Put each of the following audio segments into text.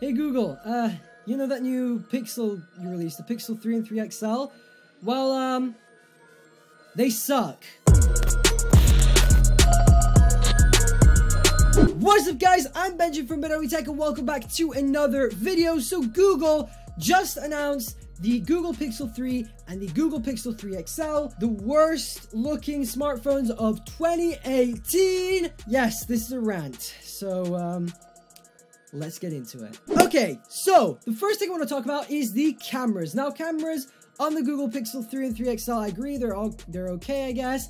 Hey Google, you know that new Pixel you released, the Pixel 3 and 3 XL? Well, they suck. What's up guys, I'm Benji from Bit Tech and welcome back to another video. So Google just announced the Google Pixel 3 and the Google Pixel 3 XL, the worst looking smartphones of 2018. Yes, this is a rant. So, let's get into it. Okay, so the first thing I want to talk about is the cameras. Now, cameras on the Google Pixel 3 and 3 XL, I agree, they're okay, I guess.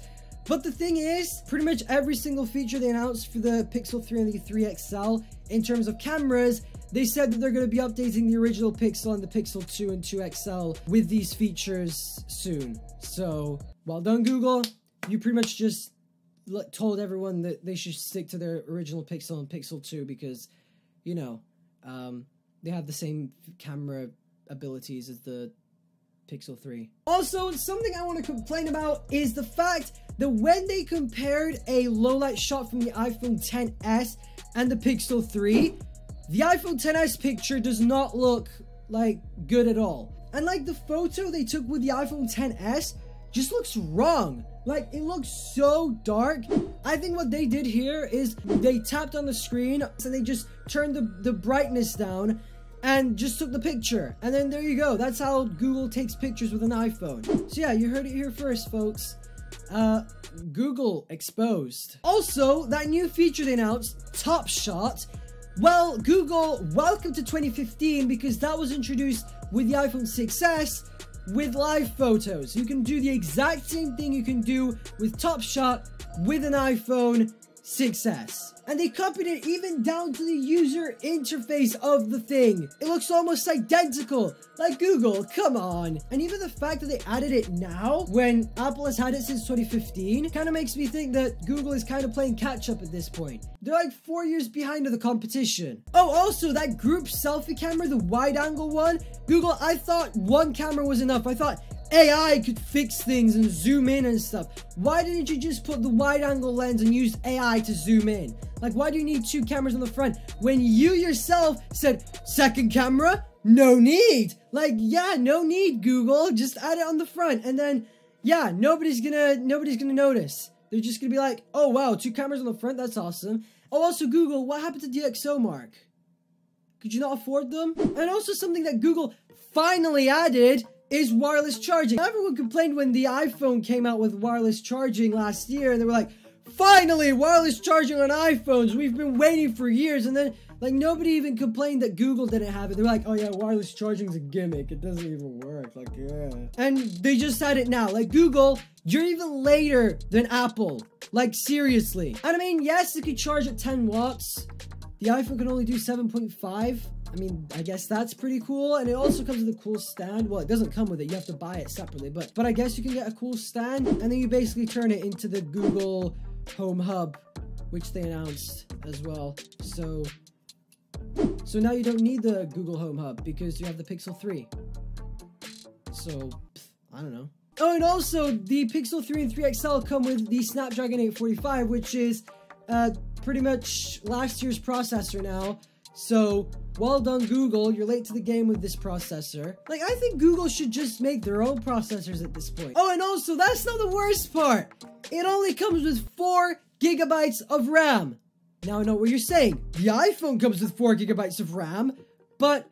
But the thing is, pretty much every single feature they announced for the Pixel 3 and the 3 XL in terms of cameras, they said that they're going to be updating the original Pixel and the Pixel 2 and 2 XL with these features soon. So, well done, Google. You pretty much just told everyone that they should stick to their original Pixel and Pixel 2 because, you know, they have the same camera abilities as the Pixel 3. Also, something I want to complain about is the fact that when they compared a low-light shot from the iPhone XS and the Pixel 3, the iPhone XS picture does not look, like, good at all. And, like, the photo they took with the iPhone XS just looks wrong. Like, it looks so dark. I think what they did here is they tapped on the screen, so they just turned the brightness down and just took the picture. And then there you go. That's how Google takes pictures with an iPhone. So yeah, you heard it here first, folks. Google exposed. Also, that new feature they announced, Top Shot. Well, Google, welcome to 2015 because that was introduced with the iPhone 6s with live photos. You can do the exact same thing you can do with Top Shot with an iPhone 6s. And they copied it even down to the user interface of the thing. It looks almost identical. Like Google, come on. And even the fact that they added it now, when Apple has had it since 2015, kind of makes me think that Google is kind of playing catch up at this point. They're like 4 years behind of the competition. Oh, also that group selfie camera, the wide angle one, Google, I thought one camera was enough. I thought AI could fix things and zoom in and stuff. Why didn't you just put the wide angle lens and use AI to zoom in? Like, why do you need two cameras on the front when you yourself said second camera? No need. Like, yeah, no need, Google. Just add it on the front, and then yeah, nobody's gonna notice. They're just gonna be like, oh wow, two cameras on the front, that's awesome. Oh, also Google, what happened to DxO Mark? Could you not afford them? And also something that Google finally added is wireless charging. Everyone complained when the iPhone came out with wireless charging last year, and they were like, finally, wireless charging on iPhones. We've been waiting for years. And then, like, nobody even complained that Google didn't have it. They're like, oh yeah, wireless charging's a gimmick. It doesn't even work. Like, yeah. And they just had it now. Like, Google, you're even later than Apple. Like, seriously. And I mean, yes, it could charge at 10 watts. The iPhone can only do 7.5. I mean, I guess that's pretty cool. And it also comes with a cool stand. Well, it doesn't come with it. You have to buy it separately. But I guess you can get a cool stand. And then you basically turn it into the Google Home Hub, which they announced as well. So now you don't need the Google Home Hub because you have the Pixel 3. So, I don't know. Oh, and also the Pixel 3 and 3 XL come with the Snapdragon 845, which is pretty much last year's processor now. So, well done, Google. You're late to the game with this processor. Like, I think Google should just make their own processors at this point. Oh, and also, that's not the worst part. It only comes with 4 gigabytes of RAM. Now, I know what you're saying. The iPhone comes with 4 gigabytes of RAM, but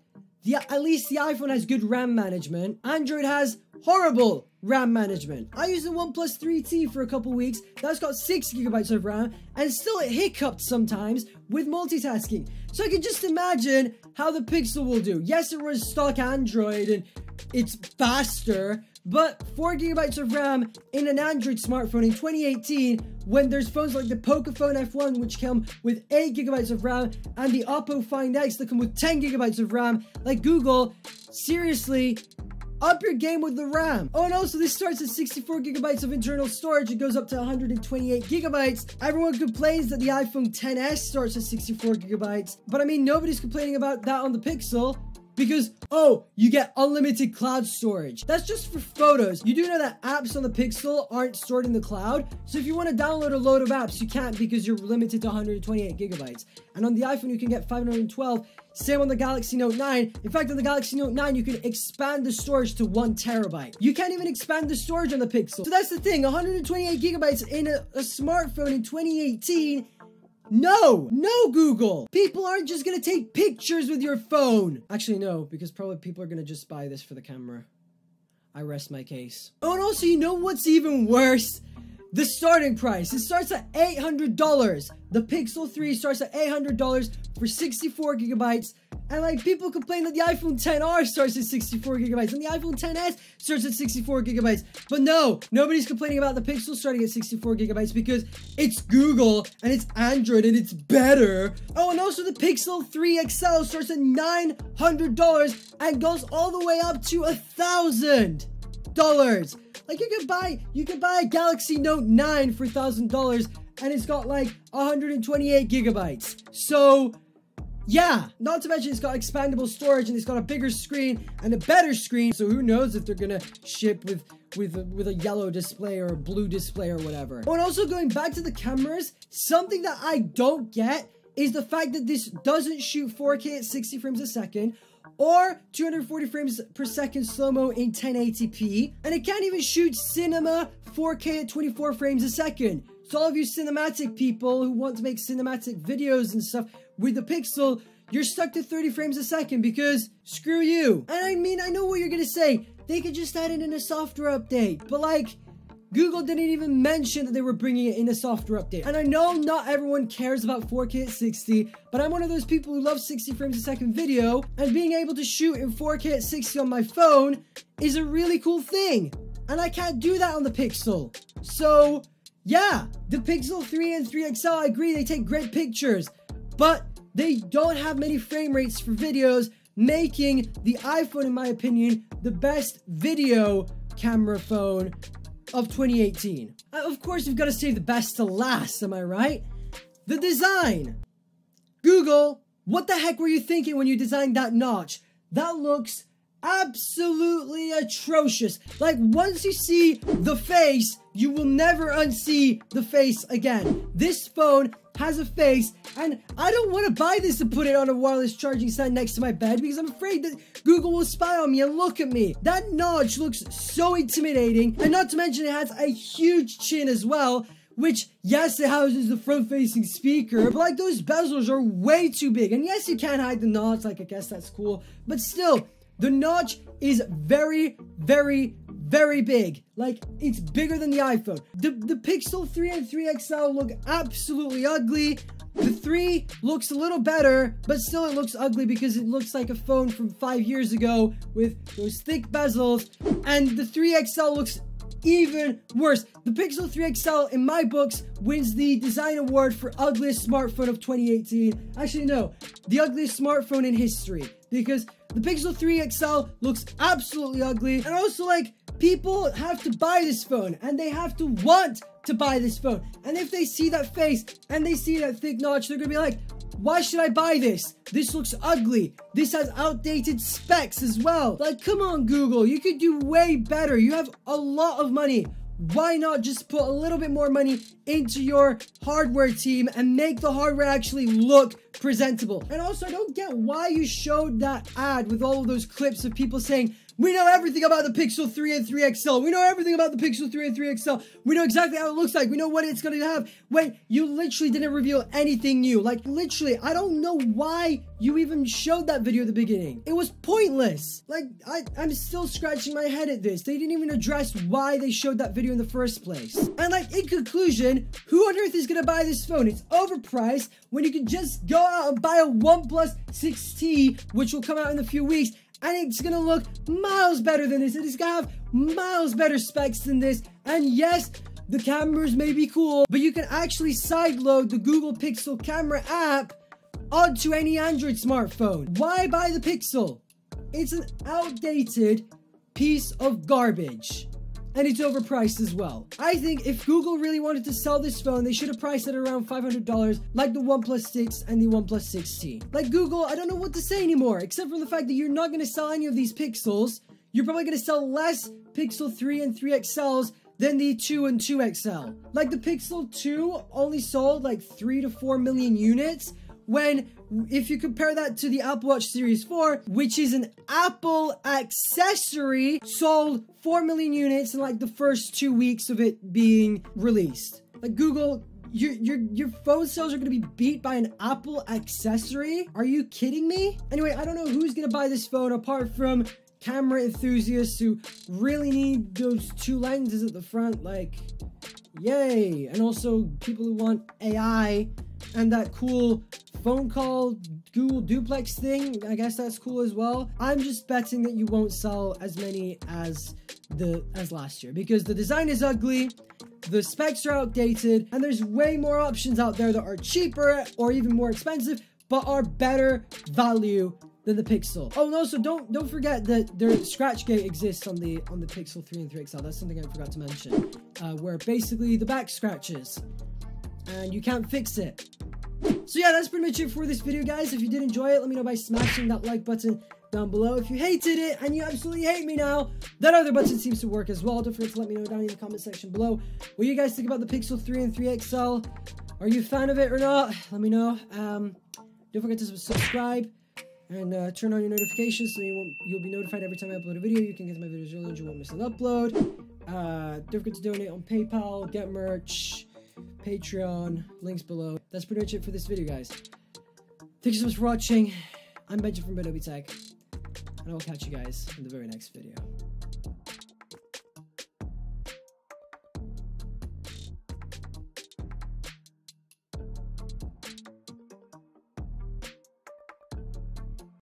at least the iPhone has good RAM management. Android has horrible RAM management. I used the OnePlus 3T for a couple weeks. That's got 6 gigabytes of RAM, and still it hiccuped sometimes with multitasking. So I can just imagine how the Pixel will do. Yes, it runs stock Android, and it's faster, but 4 gigabytes of RAM in an Android smartphone in 2018, when there's phones like the Pocophone F1, which come with 8 gigabytes of RAM, and the Oppo Find X that come with 10 gigabytes of RAM, like Google, seriously, up your game with the RAM. Oh, and also this starts at 64 gigabytes of internal storage. It goes up to 128 gigabytes. Everyone complains that the iPhone XS starts at 64 gigabytes. But I mean, nobody's complaining about that on the Pixel. Because, oh, you get unlimited cloud storage. That's just for photos. You do know that apps on the Pixel aren't stored in the cloud. So if you want to download a load of apps, you can't because you're limited to 128 gigabytes. And on the iPhone, you can get 512. Same on the Galaxy Note 9. In fact, on the Galaxy Note 9, you can expand the storage to 1 terabyte. You can't even expand the storage on the Pixel. So that's the thing, 128 gigabytes in a smartphone in 2018. No, Google. People aren't just gonna take pictures with your phone. Actually, no, because probably people are gonna just buy this for the camera. I rest my case. Oh, and also, you know what's even worse? The starting price. It starts at $800. The Pixel 3 starts at $800 for 64 gigabytes. And like, people complain that the iPhone XR starts at 64 gigabytes and the iPhone XS starts at 64 gigabytes. But no, nobody's complaining about the Pixel starting at 64 gigabytes because it's Google and it's Android and it's better. Oh, and also the Pixel 3 XL starts at $900 and goes all the way up to $1,000. Like, you could buy a Galaxy Note 9 for $1,000 and it's got like 128 gigabytes. So yeah, not to mention it's got expandable storage and it's got a bigger screen and a better screen. So who knows if they're gonna ship with a yellow display or a blue display or whatever. Oh, and also going back to the cameras, something that I don't get is the fact that this doesn't shoot 4K at 60 frames a second or 240 frames per second slow-mo in 1080p. And it can't even shoot cinema 4K at 24 frames a second. So all of you cinematic people who want to make cinematic videos and stuff with the Pixel, you're stuck to 30 frames a second because screw you. And I mean, I know what you're gonna say. They could just add it in a software update. But like, Google didn't even mention that they were bringing it in a software update. And I know not everyone cares about 4K at 60, but I'm one of those people who love 60 frames a second video, and being able to shoot in 4K at 60 on my phone is a really cool thing. And I can't do that on the Pixel. So yeah, the Pixel 3 and 3 XL, I agree, they take great pictures, but they don't have many frame rates for videos, making the iPhone, in my opinion, the best video camera phone of 2018. Of course, you've got to save the best to last, am I right? The design. Google, what the heck were you thinking when you designed that notch? That looks absolutely atrocious. Like, once you see the face, you will never unsee the face again. This phone has a face, and I don't want to buy this and put it on a wireless charging stand next to my bed because I'm afraid that Google will spy on me and look at me. That notch looks so intimidating, and not to mention it has a huge chin as well, which, yes, it houses the front-facing speaker, but like, those bezels are way too big. And yes, you can hide the notch, like, I guess that's cool, but still, the notch is very, very, very big. Like, it's bigger than the iPhone. The Pixel 3 and 3 XL look absolutely ugly. The 3 looks a little better, but still it looks ugly because it looks like a phone from 5 years ago with those thick bezels. And the 3 XL looks even worse. The Pixel 3 XL, in my books, wins the design award for ugliest smartphone of 2018. Actually, no, the ugliest smartphone in history, because the Pixel 3 XL looks absolutely ugly. And also, like, people have to buy this phone and they have to want to buy this phone. And if they see that face and they see that thick notch, they're gonna be like, why should I buy this? This looks ugly. This has outdated specs as well. Like, come on, Google, you could do way better. You have a lot of money. Why not just put a little bit more money into your hardware team and make the hardware actually look presentable? And also, I don't get why you showed that ad with all of those clips of people saying, we know everything about the Pixel 3 and 3 XL. We know everything about the Pixel 3 and 3 XL. We know exactly how it looks like. We know what it's going to have. When you literally didn't reveal anything new. Like, literally, I don't know why you even showed that video at the beginning. It was pointless. Like, I'm still scratching my head at this. They didn't even address why they showed that video in the first place. And like, in conclusion, who on earth is going to buy this phone? It's overpriced when you can just go out and buy a OnePlus 6T, which will come out in a few weeks. And it's gonna look miles better than this. It is gonna have miles better specs than this. And yes, the cameras may be cool, but you can actually sideload the Google Pixel camera app onto any Android smartphone. Why buy the Pixel? It's an outdated piece of garbage. and it's overpriced as well. I think if Google really wanted to sell this phone, they should have priced it around $500 like the OnePlus 6 and the OnePlus 6T. Like Google, I don't know what to say anymore, except for the fact that you're not going to sell any of these Pixels. You're probably going to sell less Pixel 3 and 3 XLs than the 2 and 2 XL. Like the Pixel 2 only sold like 3 to 4 million units, when if you compare that to the Apple Watch Series 4, which is an Apple accessory, sold 4 million units in like the first 2 weeks of it being released. Like Google, your phone sales are going to be beat by an Apple accessory? Are you kidding me? Anyway, I don't know who's going to buy this phone apart from camera enthusiasts who really need those 2 lenses at the front, like, yay. And also people who want AI and that cool phone call Google duplex thing. I guess that's cool as well. I'm just betting that you won't sell as many as last year, because the design is ugly, the specs are outdated, and there's way more options out there that are cheaper or even more expensive, but are better value than the Pixel. Oh, and also don't forget that their Scratchgate exists on the Pixel 3 and 3 XL. That's something I forgot to mention, where basically the back scratches and you can't fix it. So yeah, that's pretty much it for this video, guys. If you did enjoy it, let me know by smashing that like button down below. If you hated it and you absolutely hate me now, that other button seems to work as well. Don't forget to let me know down in the comment section below what you guys think about the Pixel 3 and 3 XL. Are you a fan of it or not? Let me know. Don't forget to subscribe and turn on your notifications so you'll be notified every time I upload a video. You can get my videos early and you won't miss an upload. Don't forget to donate on PayPal, get merch, Patreon, links below. That's pretty much it for this video, guys. Thank you so much for watching. I'm Benji from Adobe Tech, and I will catch you guys in the very next video.